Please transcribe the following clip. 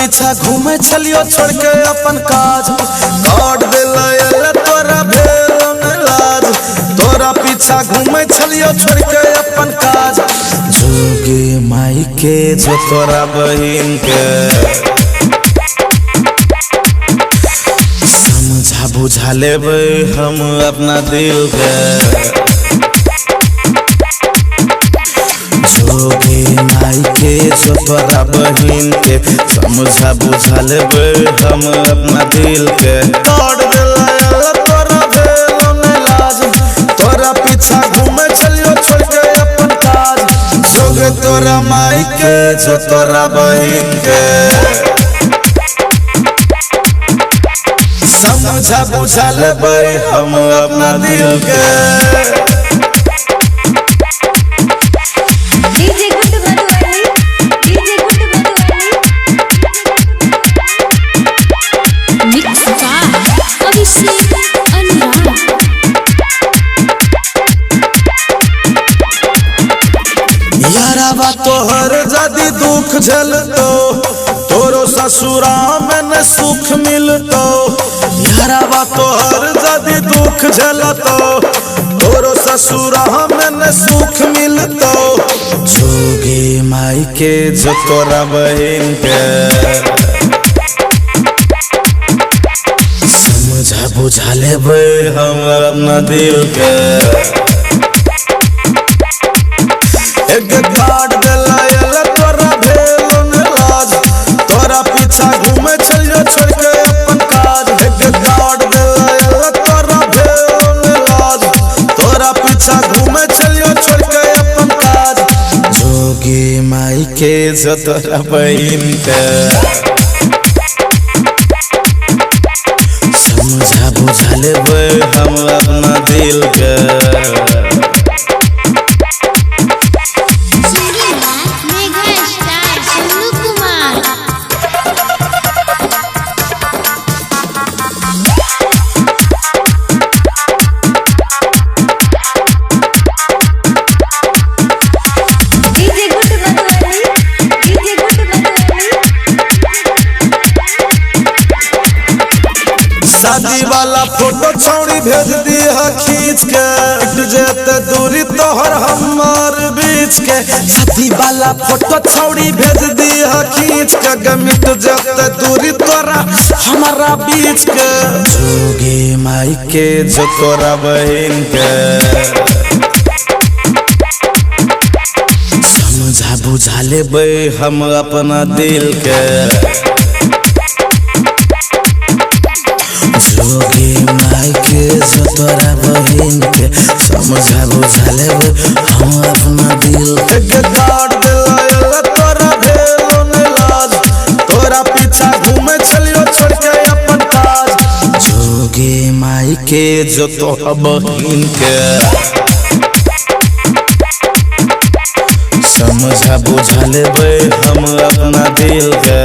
पीछा घूमे छलियो छोड़ के अपन काज काट दिला तोरा भेलो न लाज। तोरा पीछा घूमे छलियो छोड़ के अपन काज जोगे माई के जो तोरा बहिन के समझा बुझा लेबे हम अपना दिल के। जोगे माई के जो तोरा बहिन के समझा बुझा लेबे हम अपना दिल के। तोड़ दिला तोरा भेलो न लाज। तोरा पीछा घूमे छलियो छोड़ के अपन काज जोगे तोरा माई के जो तोरा बहिन के समझा बुझा लेबे हम अपना दिल के। याराबा तोहर जदी दुख झेलतो तोरो ससुरा में न सुख मिलतो। याराबा तोहर जदी दुख झेलतो तोरो ससुरा में न सुख मिलतो। जोगे माई के जो तोरा बहिन के समझा बुझा लेबे हम अपना दिल के। एक काट दिला तोरा भेलो न लाज। तोरा पीछा घूमे छलियो छोड़ के अपन काज एक काट दिला तोरा भेलो न लाज। तोरा पीछा घूमे छलियो छोड़ के अपन काज जोगे माई के जो तोरा बहिन के समझा बुझा लेबे हम अपना दिल के। शादी वाला फोटो छौड़ी भेज दी है खींच के जेते दूरी तोहर हमार बीच के। शादी वाला फोटो छौड़ी भेज दी है खींच के मिट जेते दूरी तोरा हमारा बीच के। जोगे माई के जो तोरा बहिन के समझा बुझा लेबे हम अपना दिल के। जोगे माई के जो तोरा बहिन के समझा बुझा लेबे हम अपना दिल के। काट दिला तोरा भेलो न लाज। तोरा पीछा घूमे छलियो छोड़ के अपन काज जोगे माई के जो तोरा बहिन के समझा बुझा लेबे हम अपना दिल के।